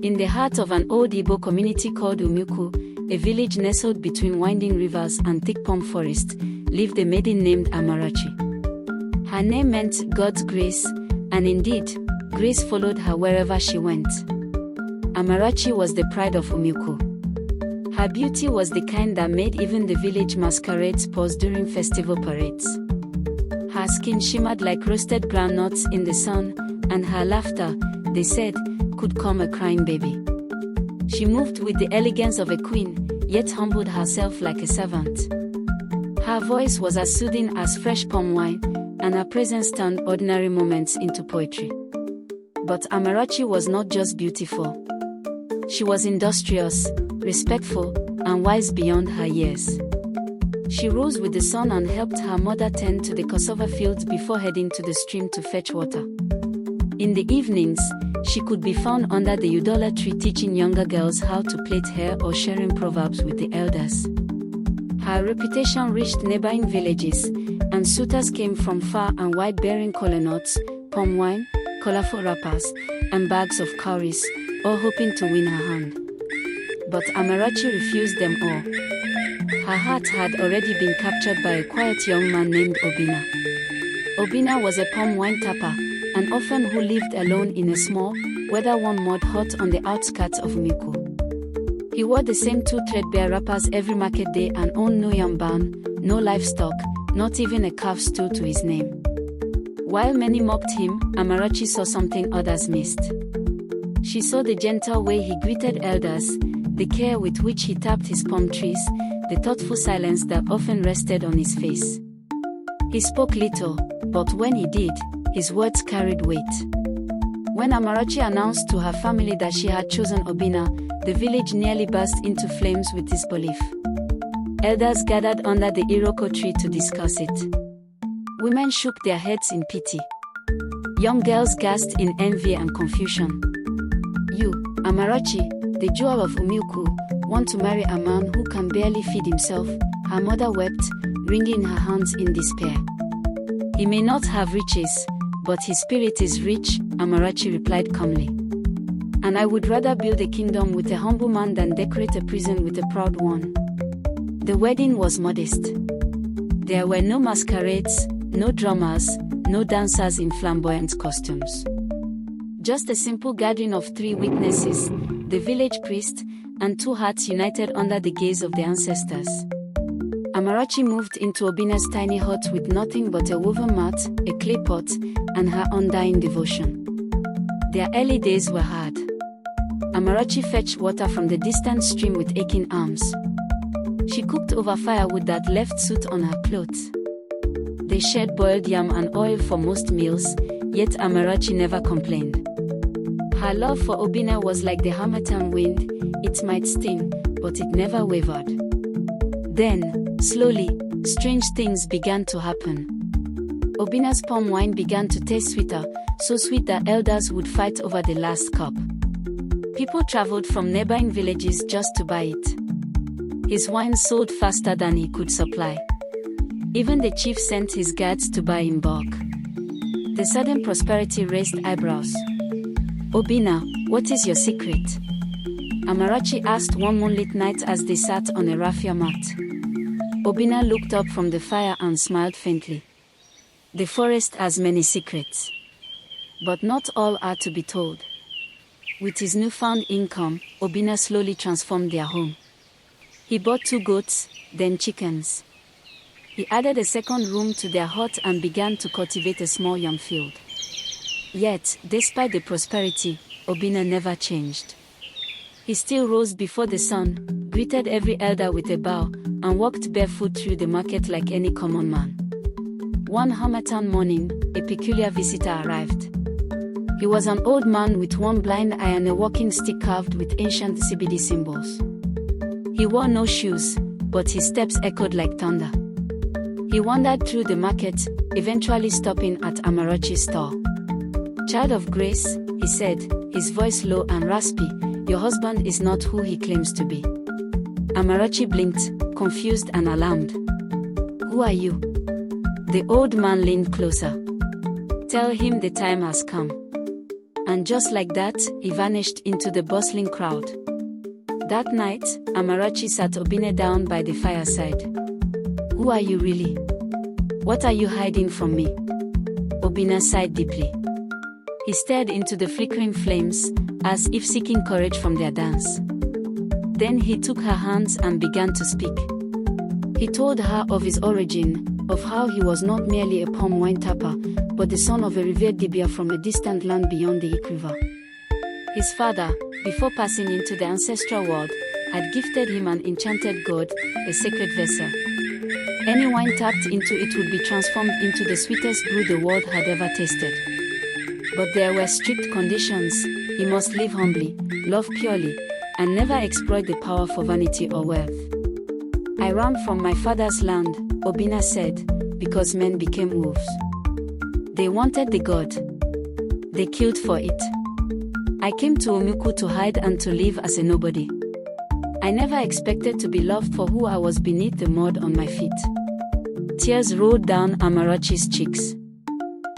In the heart of an old Igbo community called Umuku, a village nestled between winding rivers and thick palm forest, lived a maiden named Amarachi. Her name meant God's grace, and indeed, grace followed her wherever she went. Amarachi was the pride of Umuku. Her beauty was the kind that made even the village masquerades pause during festival parades. Her skin shimmered like roasted groundnuts in the sun, and her laughter, they said, could calm a crying baby. She moved with the elegance of a queen, yet humbled herself like a servant. Her voice was as soothing as fresh palm wine, and her presence turned ordinary moments into poetry. But Amarachi was not just beautiful. She was industrious, respectful, and wise beyond her years. She rose with the sun and helped her mother tend to the cassava fields before heading to the stream to fetch water. In the evenings, she could be found under the udala tree teaching younger girls how to plait hair or sharing proverbs with the elders. Her reputation reached neighboring villages, and suitors came from far and wide bearing kola nuts, palm wine, colorful wrappers, and bags of cowries, all hoping to win her hand. But Amarachi refused them all. Her heart had already been captured by a quiet young man named Obina. Obina was a palm wine tapper, an orphan who lived alone in a small, weather-worn mud hut on the outskirts of Umuku. He wore the same two threadbare wrappers every market day and owned no yam barn, no livestock, not even a calf stool to his name. While many mocked him, Amarachi saw something others missed. She saw the gentle way he greeted elders, the care with which he tapped his palm trees, the thoughtful silence that often rested on his face. He spoke little, but when he did, his words carried weight. When Amarachi announced to her family that she had chosen Obina, the village nearly burst into flames with disbelief. Elders gathered under the Iroko tree to discuss it. Women shook their heads in pity. Young girls gasped in envy and confusion. You, Amarachi, the jewel of Umuku, want to marry a man who can barely feed himself, her mother wept, wringing her hands in despair. He may not have riches, but his spirit is rich, Amarachi replied calmly. And I would rather build a kingdom with a humble man than decorate a prison with a proud one. The wedding was modest. There were no masquerades, no drummers, no dancers in flamboyant costumes. Just a simple gathering of three witnesses, the village priest, and two hearts united under the gaze of their ancestors. Amarachi moved into Obina's tiny hut with nothing but a woven mat, a clay pot, and her undying devotion. Their early days were hard. Amarachi fetched water from the distant stream with aching arms. She cooked over firewood that left soot on her clothes. They shared boiled yam and oil for most meals, yet Amarachi never complained. Her love for Obina was like the harmattan wind, it might sting, but it never wavered. Then, slowly, strange things began to happen. Obina's palm wine began to taste sweeter, so sweet that elders would fight over the last cup. People traveled from neighboring villages just to buy it. His wine sold faster than he could supply. Even the chief sent his guards to buy in bulk. The sudden prosperity raised eyebrows. Obina, what is your secret? Amarachi asked one moonlit night as they sat on a raffia mat. Obina looked up from the fire and smiled faintly. The forest has many secrets. But not all are to be told. With his newfound income, Obina slowly transformed their home. He bought 2 goats, then chickens. He added a second room to their hut and began to cultivate a small yam field. Yet, despite the prosperity, Obina never changed. He still rose before the sun, greeted every elder with a bow, and walked barefoot through the market like any common man. One harmattan morning, a peculiar visitor arrived. He was an old man with one blind eye and a walking stick carved with ancient CBD symbols. He wore no shoes, but his steps echoed like thunder. He wandered through the market, eventually stopping at Amarachi's stall. "Child of grace," he said, his voice low and raspy, "your husband is not who he claims to be." Amarachi blinked, confused and alarmed. "Who are you?" The old man leaned closer. "Tell him the time has come." And just like that, he vanished into the bustling crowd. That night, Amarachi sat Obinna down by the fireside. "Who are you really? What are you hiding from me?" Obinna sighed deeply. He stared into the flickering flames, as if seeking courage from their dance. Then he took her hands and began to speak. He told her of his origin, of how he was not merely a palm wine tapper, but the son of a revered Dibia from a distant land beyond the Ik River. His father, before passing into the ancestral world, had gifted him an enchanted god, a sacred vessel. Any wine tapped into it would be transformed into the sweetest brew the world had ever tasted. But there were strict conditions. He must live humbly, love purely, and never exploit the power for vanity or wealth. "I ran from my father's land," Obinna said, "because men became wolves. They wanted the god. They killed for it. I came to Umuku to hide and to live as a nobody. I never expected to be loved for who I was beneath the mud on my feet." Tears rolled down Amarachi's cheeks.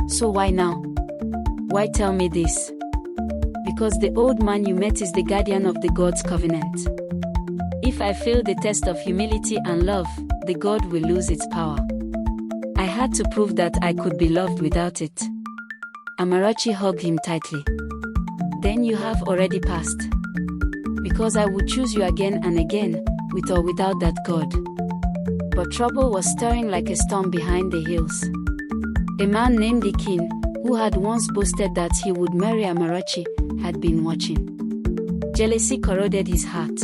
"So why now? Why tell me this?" "Because the old man you met is the guardian of the God's covenant. If I fail the test of humility and love, the God will lose its power. I had to prove that I could be loved without it." Amarachi hugged him tightly. "Then you have already passed. Because I would choose you again and again, with or without that God." But trouble was stirring like a storm behind the hills. A man named Ikin, who had once boasted that he would marry Amarachi, had been watching. Jealousy corroded his heart.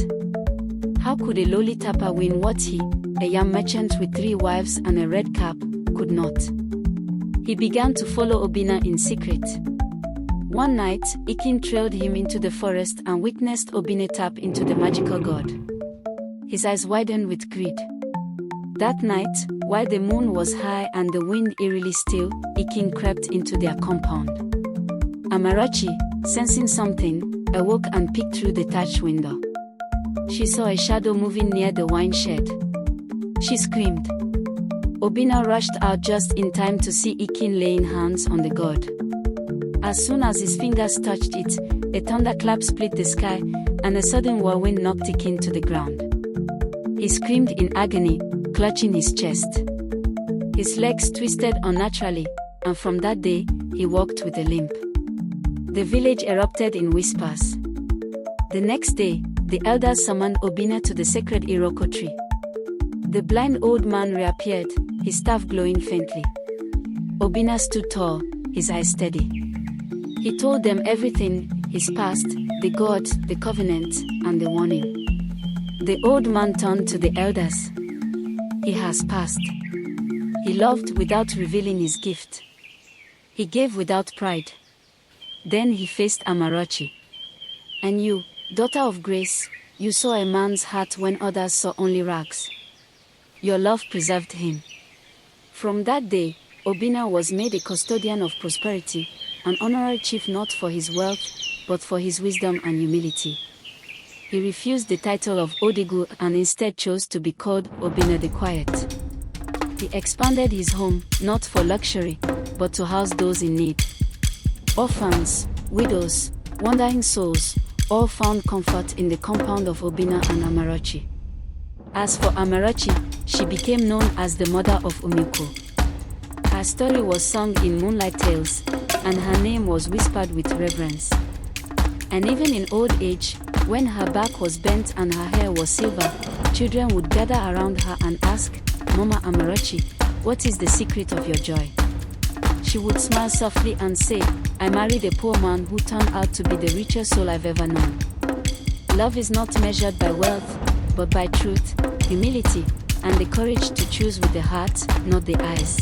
How could a lowly tapper win what he, a young merchant with 3 wives and a red cap, could not? He began to follow Obinna in secret. One night, Ikin trailed him into the forest and witnessed Obinna tap into the magical god. His eyes widened with greed. That night, while the moon was high and the wind eerily still, Ikin crept into their compound. Amarachi, sensing something, awoke and peeked through the thatched window. She saw a shadow moving near the wine shed. She screamed. Obinna rushed out just in time to see Ikin laying hands on the god. As soon as his fingers touched it, a thunderclap split the sky, and a sudden whirlwind knocked Ikin to the ground. He screamed in agony, clutching his chest. His legs twisted unnaturally, and from that day, he walked with a limp. The village erupted in whispers. The next day, the elders summoned Obinna to the sacred Iroko tree. The blind old man reappeared, his staff glowing faintly. Obinna stood tall, his eyes steady. He told them everything, his past, the god, the covenant, and the warning. The old man turned to the elders. He has passed. He loved without revealing his gift. He gave without pride. Then he faced Amarachi. And you, daughter of grace, you saw a man's heart when others saw only rags. Your love preserved him. From that day, Obinna was made a custodian of prosperity, an honorary chief not for his wealth, but for his wisdom and humility. He refused the title of Odigu and instead chose to be called Obinna the Quiet. He expanded his home, not for luxury, but to house those in need. Orphans, widows, wandering souls, all found comfort in the compound of Obinna and Amarachi. As for Amarachi, she became known as the mother of Umuku. Her story was sung in moonlight tales, and her name was whispered with reverence. And even in old age, when her back was bent and her hair was silver, children would gather around her and ask, "Mama Amarachi, what is the secret of your joy?" She would smile softly and say, "I married a poor man who turned out to be the richest soul I've ever known." Love is not measured by wealth, but by truth, humility, and the courage to choose with the heart, not the eyes.